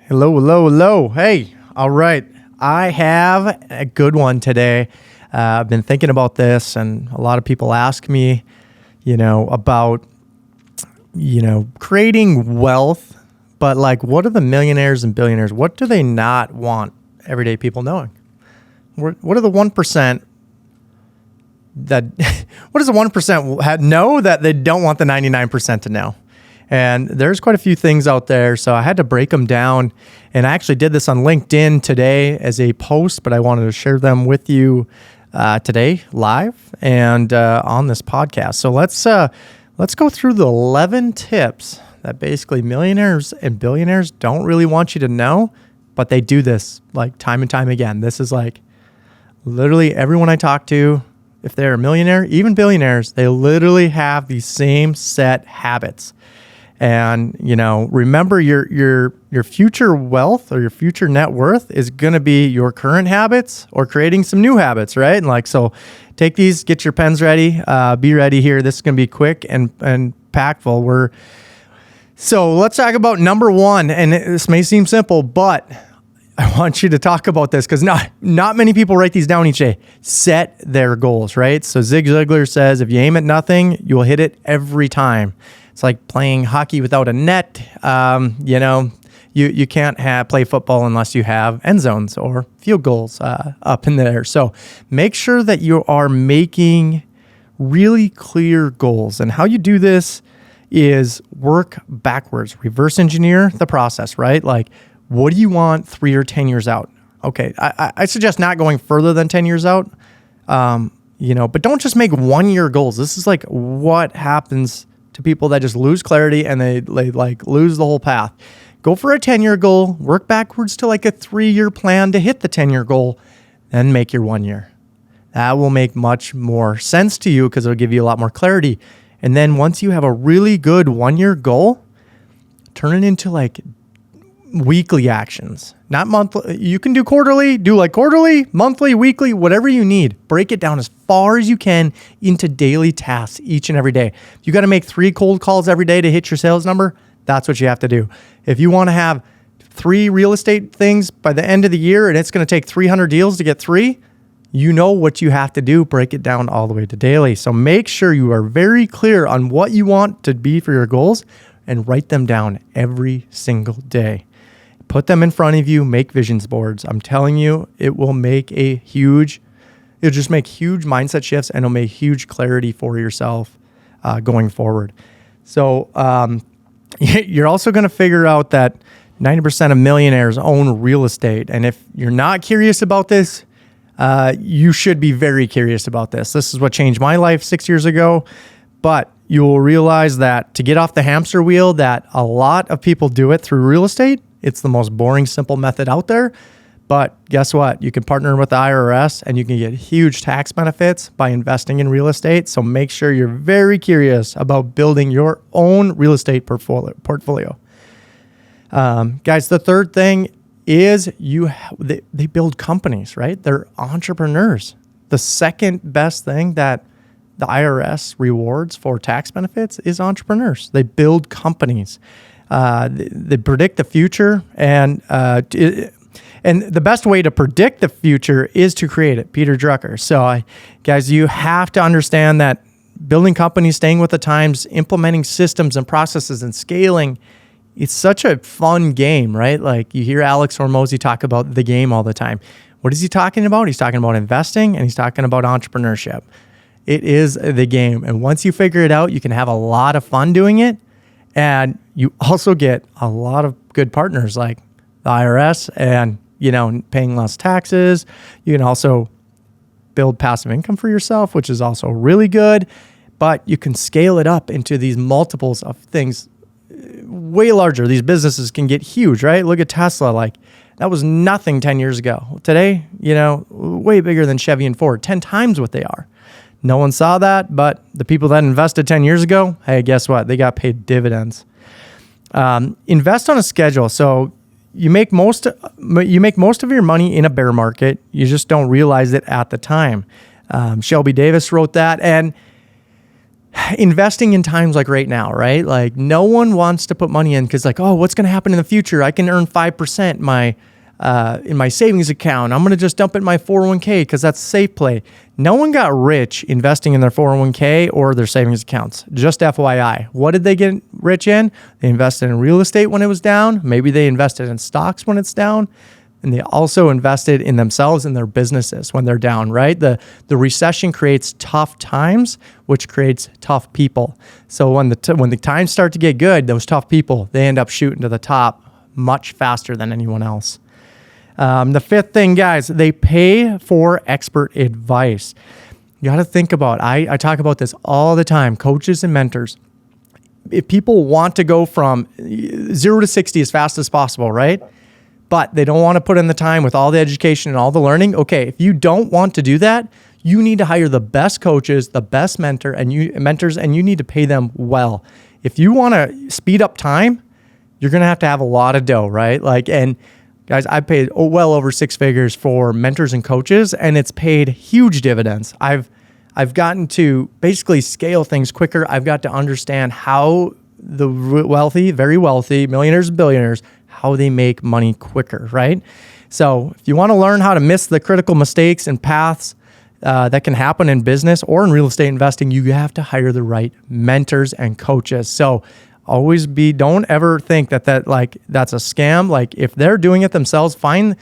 Hello, hello, hello. Hey, all right. I have a good one today. I've been thinking about this, and a lot of people ask me, about, creating wealth, but like, what are the millionaires and billionaires? What do they not want everyday people knowing? What are the 1% that, what does the 1% know that they don't want the 99% to know? And there's quite a few things out there, so I had to break them down. And I actually did this on LinkedIn today as a post, but I wanted to share them with you today live and on this podcast. So let's go through the 11 tips that basically millionaires and billionaires don't really want you to know, but they do this like time and time again. This is like literally everyone I talk to, if they're a millionaire, even billionaires, they literally have these same set habits. And, remember your future wealth or your future net worth is going to be your current habits or creating some new habits, right? And so take these, get your pens ready, be ready here. This is going to be quick and impactful. So let's talk about number one. And this may seem simple, but I want you to talk about this because not many people write these down each day. Set their goals, right? So Zig Ziglar says, if you aim at nothing, you will hit it every time. It's like playing hockey without a net. You can't play football unless you have end zones or field goals up in there. So make sure that you are making really clear goals. And how you do this is work backwards, reverse engineer the process, right? Like, what do you want 3 or 10 years out? Okay, I suggest not going further than 10 years out, but don't just make 1 year goals. This is like what happens to people that just lose clarity and they like lose the whole path. Go for a 10-year goal, work backwards to like a 3-year plan to hit the 10-year goal, then make your 1 year. That will make much more sense to you because it'll give you a lot more clarity. And then once you have a really good 1 year goal, turn it into like weekly actions, not monthly. You can do quarterly, quarterly, monthly, weekly, whatever you need. Break it down as far as you can into daily tasks each and every day. If you got to make 3 cold calls every day to hit your sales number, that's what you have to do. If you want to have 3 real estate things by the end of the year and it's going to take 300 deals to get 3, you know what you have to do. Break it down all the way to daily. So make sure you are very clear on what you want to be for your goals and write them down every single day. Put them in front of you, make visions boards. I'm telling you, it will make it'll just make huge mindset shifts and it'll make huge clarity for yourself going forward. So you're also going to figure out that 90% of millionaires own real estate. And if you're not curious about this, you should be very curious about this. This is what changed my life 6 years ago. But you will realize that to get off the hamster wheel, that a lot of people do it through real estate. It's the most boring, simple method out there. But guess what? You can partner with the IRS and you can get huge tax benefits by investing in real estate. So make sure you're very curious about building your own real estate portfolio. Guys, the third thing is they build companies, right? They're entrepreneurs. The second best thing that the IRS rewards for tax benefits is entrepreneurs. They build companies. They predict the future, and the best way to predict the future is to create it. Peter Drucker. So, guys, you have to understand that building companies, staying with the times, implementing systems and processes, and scaling, it's such a fun game, right? Like you hear Alex Hormozi talk about the game all the time. What is he talking about? He's talking about investing, and he's talking about entrepreneurship. It is the game, and once you figure it out, you can have a lot of fun doing it. And you also get a lot of good partners like the IRS and, paying less taxes. You can also build passive income for yourself, which is also really good. But you can scale it up into these multiples of things way larger. These businesses can get huge, right? Look at Tesla. Like that was nothing 10 years ago. Today, way bigger than Chevy and Ford, 10 times what they are. No one saw that, but the people that invested 10 years ago, hey, guess what? They got paid dividends. Invest on a schedule. So you make most of your money in a bear market. You just don't realize it at the time. Shelby Davis wrote that. And investing in times like right now, right? Like no one wants to put money in because like, oh, what's going to happen in the future? I can earn 5% in my savings account. I'm going to just dump it in my 401k because that's a safe play. No one got rich investing in their 401k or their savings accounts. Just FYI. What did they get rich in? They invested in real estate when it was down. Maybe they invested in stocks when it's down. And they also invested in themselves and their businesses when they're down, right? The recession creates tough times, which creates tough people. So when the times start to get good, those tough people, they end up shooting to the top much faster than anyone else. The fifth thing, guys, they pay for expert advice. You got to think about, I talk about this all the time, coaches and mentors. If people want to go from 0 to 60 as fast as possible, right? But they don't want to put in the time with all the education and all the learning. Okay, if you don't want to do that, you need to hire the best coaches, the best mentors, and you need to pay them well. If you want to speed up time, you're going to have a lot of dough, right? And guys, I paid well over 6 figures for mentors and coaches, and it's paid huge dividends. I've gotten to basically scale things quicker. I've got to understand how the wealthy, very wealthy, millionaires, billionaires, how they make money quicker, right? So if you want to learn how to miss the critical mistakes and paths that can happen in business or in real estate investing, you have to hire the right mentors and coaches. So don't ever think that that's a scam. Like if they're doing it themselves, find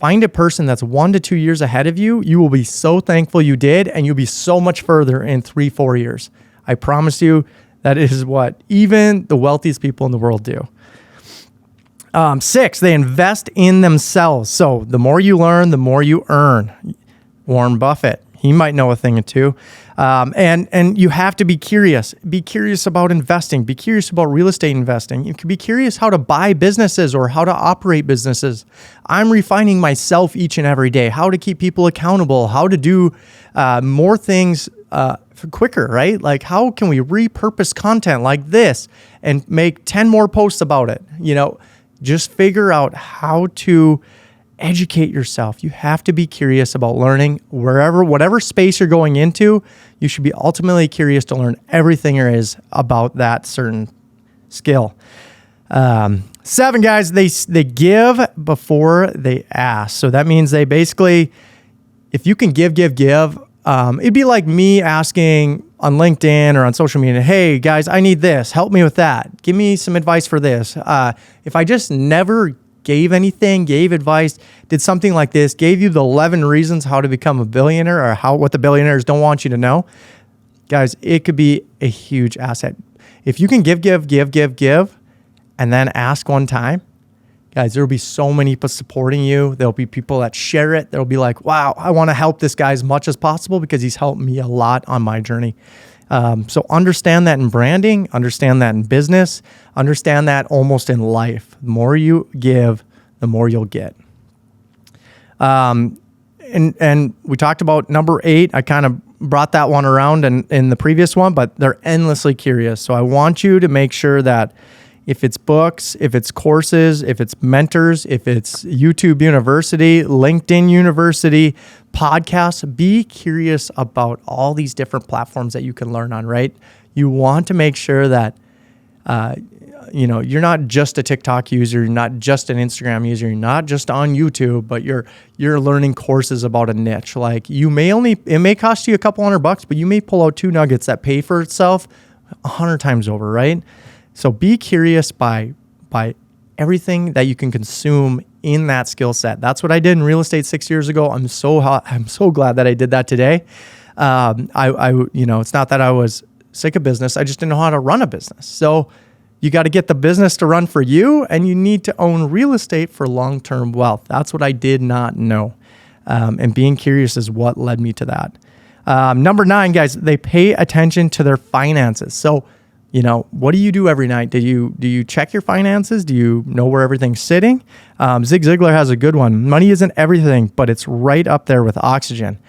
a person that's 1 to 2 years ahead of you. You will be so thankful you did, and you'll be so much further in 3-4 years. I promise you that is what even the wealthiest people in the world do. 6, they invest in themselves. So the more you learn, the more you earn. Warren Buffett, he might know a thing or two. And you have to be curious. Be curious about investing. Be curious about real estate investing. You can be curious how to buy businesses or how to operate businesses. I'm refining myself each and every day, how to keep people accountable, how to do more things quicker, right? Like how can we repurpose content like this and make 10 more posts about it? Just figure out how to educate yourself. You have to be curious about learning whatever space you're going into. You should be ultimately curious to learn everything there is about that certain skill. 7, guys, they give before they ask. So that means they basically, if you can give, it'd be like me asking on LinkedIn or on social media, hey guys, I need this, help me with that. Give me some advice for this. If I just never gave anything, gave advice, did something like this, gave you the 11 reasons how to become a billionaire or what the billionaires don't want you to know, guys, it could be a huge asset. If you can give, and then ask one time, guys, there will be so many people supporting you. There'll be people that share it. They'll be like, wow, I want to help this guy as much as possible because he's helped me a lot on my journey. So understand that in branding, understand that in business, understand that almost in life. The more you give, the more you'll get. And we talked about number 8. I kind of brought that one around in the previous one, but they're endlessly curious. So I want you to make sure that if it's books, if it's courses, if it's mentors, if it's YouTube University, LinkedIn University, podcasts, be curious about all these different platforms that you can learn on, right? You want to make sure that, you're not just a TikTok user, you're not just an Instagram user, you're not just on YouTube, but you're learning courses about a niche. Like it may cost you a couple $100, but you may pull out 2 nuggets that pay for itself 100 times over, right? So be curious by everything that you can consume in that skill set. That's what I did in real estate 6 years ago. I'm so glad that I did that today. It's not that I was sick of business. I just didn't know how to run a business. So you got to get the business to run for you, and you need to own real estate for long-term wealth. That's what I did not know. And being curious is what led me to that. Number 9, guys, they pay attention to their finances. So what do you do every night? Do you check your finances? Do you know where everything's sitting? Zig Ziglar has a good one. Money isn't everything, but it's right up there with oxygen.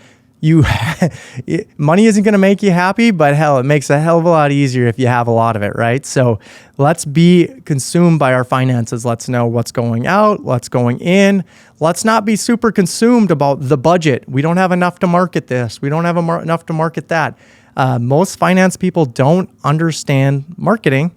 Money isn't going to make you happy, but hell, it makes a hell of a lot easier if you have a lot of it, right? So let's be consumed by our finances. Let's know what's going out, what's going in. Let's not be super consumed about the budget. We don't have enough to market this. We don't have enough to market that. Most finance people don't understand marketing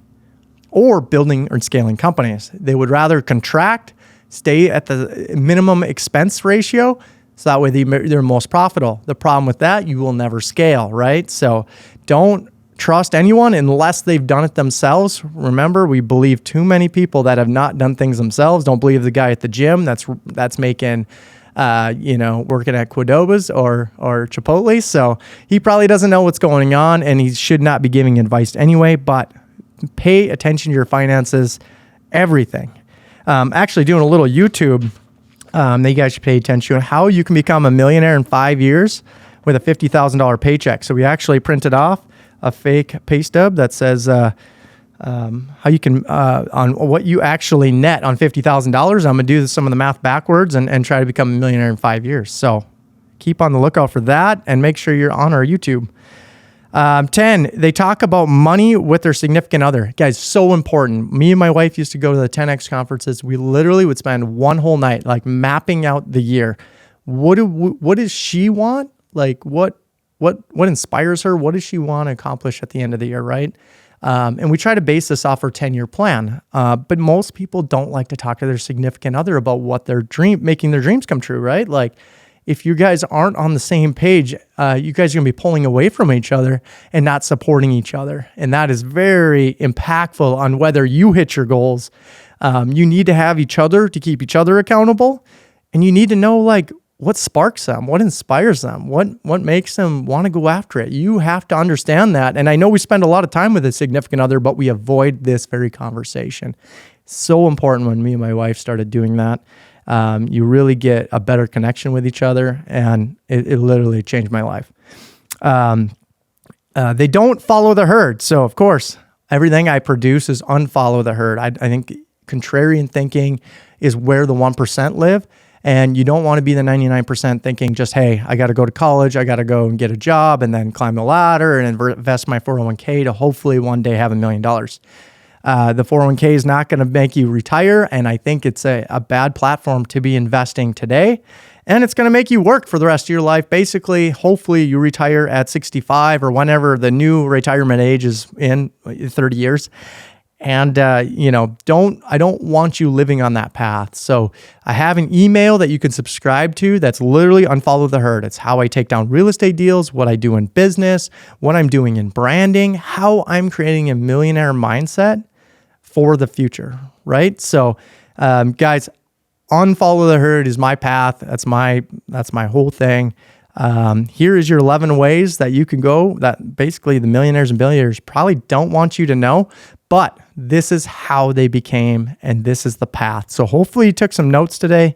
or building or scaling companies. They would rather contract, stay at the minimum expense ratio, so that way they're most profitable. The problem with that, you will never scale, right? So don't trust anyone unless they've done it themselves. Remember, we believe too many people that have not done things themselves. Don't believe the guy at the gym that's making, working at Qdoba's or Chipotle. So he probably doesn't know what's going on, and he should not be giving advice anyway. But pay attention to your finances, everything. Actually, doing a little YouTube that you guys should pay attention to how you can become a millionaire in 5 years with a $50,000 paycheck. So we actually printed off a fake pay stub that says how you can on what you actually net on $50,000. I'm gonna do some of the math backwards and try to become a millionaire in 5 years. So keep on the lookout for that and make sure you're on our YouTube. 10, they talk about money with their significant other. Guys, so important. Me and my wife used to go to the 10X conferences. We literally would spend one whole night like mapping out the year. What does she want? Like what inspires her? What does she want to accomplish at the end of the year, right? And we try to base this off her 10-year plan. But most people don't like to talk to their significant other about what making their dreams come true, right? Like if you guys aren't on the same page, you guys are going to be pulling away from each other and not supporting each other. And that is very impactful on whether you hit your goals. You need to have each other to keep each other accountable. And you need to know like what sparks them, what inspires them, what makes them want to go after it. You have to understand that. And I know we spend a lot of time with a significant other, but we avoid this very conversation. So important when me and my wife started doing that. You really get a better connection with each other, and it literally changed my life. They don't follow the herd. So of course, everything I produce is unfollow the herd. I think contrarian thinking is where the 1% live. And you don't want to be the 99% thinking just, hey, I got to go to college, I got to go and get a job and then climb the ladder and invest my 401k to hopefully one day have $1 million. The 401k is not going to make you retire. And I think it's a bad platform to be investing today. And it's going to make you work for the rest of your life. Basically, hopefully you retire at 65 or whenever the new retirement age is in 30 years. And, I don't want you living on that path. So I have an email that you can subscribe to that's literally unfollow the herd. It's how I take down real estate deals, what I do in business, what I'm doing in branding, how I'm creating a millionaire mindset for the future, right? So, guys, unfollow the herd is my path. That's my whole thing. Here is your 11 ways that you can go that basically the millionaires and billionaires probably don't want you to know, but this is how they became, and this is the path. So hopefully you took some notes today.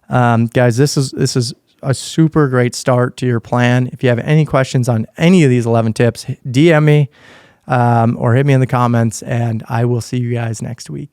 Guys, this is a super great start to your plan. If you have any questions on any of these 11 tips, DM me or hit me in the comments, and I will see you guys next week.